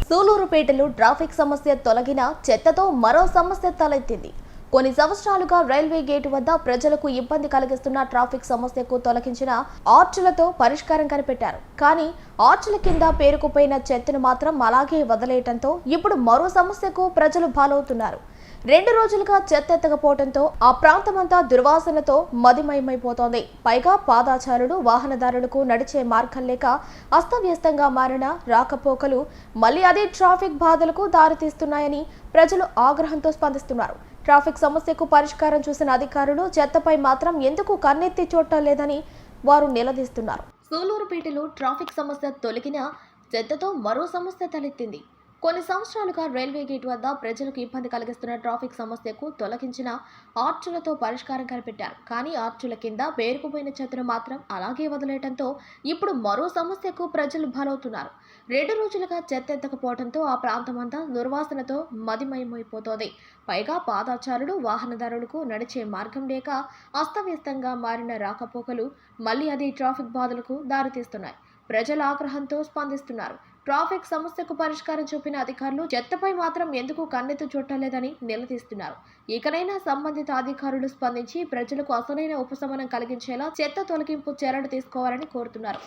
సూలూరుపేటలో traffic సమస్య తొలగిన చెత్తతో మరో సమస్య తలెత్తింది. కొన్ని సంవత్సరాలుగా రైల్వే గేటు వద్ద ప్రజలకు ఇబ్బంది కలిగిస్తున్న ట్రాఫిక్ సమస్యకు తొలగించిన ఆర్చులతో పరిష్కారం కనిపెట్టారు. కానీ ఆర్చుల కింద పేరుకుపోయిన చెత్తను మాత్రం అలాగే వదిలేయటంతో ఇప్పుడు మరో సమస్యకు ప్రజలు బాలవుతున్నారు. 2 రోజులుగా చెత్త ఎత్తకపోవడంతో ఆ ప్రాంతమంతా దుర్వాసనతో మదిమయమైపోతోంది. పైగా పాదాచారులు, వాహనదారులకు నడిచే మార్గం లేక అస్తవ్యస్తంగా మారిన రాకపోకలు మళ్లీ అదే ట్రాఫిక్ బాధలకు దారితీస్తున్నాయని ప్రజలు ఆగ్రహంతో స్పందిస్తున్నారు. ట్రాఫిక్ సమస్యకు పరిష్కారం చూసిన అధికారులు చెత్తపై మాత్రం ఎందుకు కన్నెత్తి చూడటం లేదని వారు నిలదీస్తున్నారు. సూలూరుపేటలో ట్రాఫిక్ సమస్య తొలగిన చెత్తతో మరో సమస్య తలెత్తింది. కొన్ని సంవత్సరాలుగా రైల్వే గేట్ వద్ద ప్రజలకు ఇబ్బంది కలిగిస్తున్న ట్రాఫిక్ సమస్యకు తొలగించిన ఆర్చులతో పరిష్కారం కనిపెట్టారు. కానీ ఆర్చుల కింద పేరుకుపోయిన చెత్తను మాత్రం అలాగే వదిలేయడంతో ఇప్పుడు మరో సమస్యకు ప్రజలు బలవుతున్నారు. 2 రోజులుగా చెత్త ఎత్తకపోవడంతో ఆ ప్రాంతమంతా దుర్వాసనతో మదిమయమైపోతోంది. పైగా పాదాచారులు, వాహనదారులకు నడిచే మార్గం లేక అస్తవ్యస్తంగా మారిన రాకపోకలు మళ్లీ అదే ట్రాఫిక్ బాధలకు దారితీస్తున్నాయి. ప్రజల ఆగ్రహంతో స్పందిస్తున్నారు. ట్రాఫిక్ సమస్యకు పరిష్కారం చూపిన అధికారులు చెత్తపై మాత్రం ఎందుకు కన్నెత్తి చూడలేదని నిలదీస్తున్నారు. ఇకనైనా సంబంధిత అధికారులు స్పందించి ప్రజలకు అసలైన ఉపశమనం కలిగించేలా చెత్త తొలగింపు చర్యలు తీసుకోవాలని కోరుతున్నారు.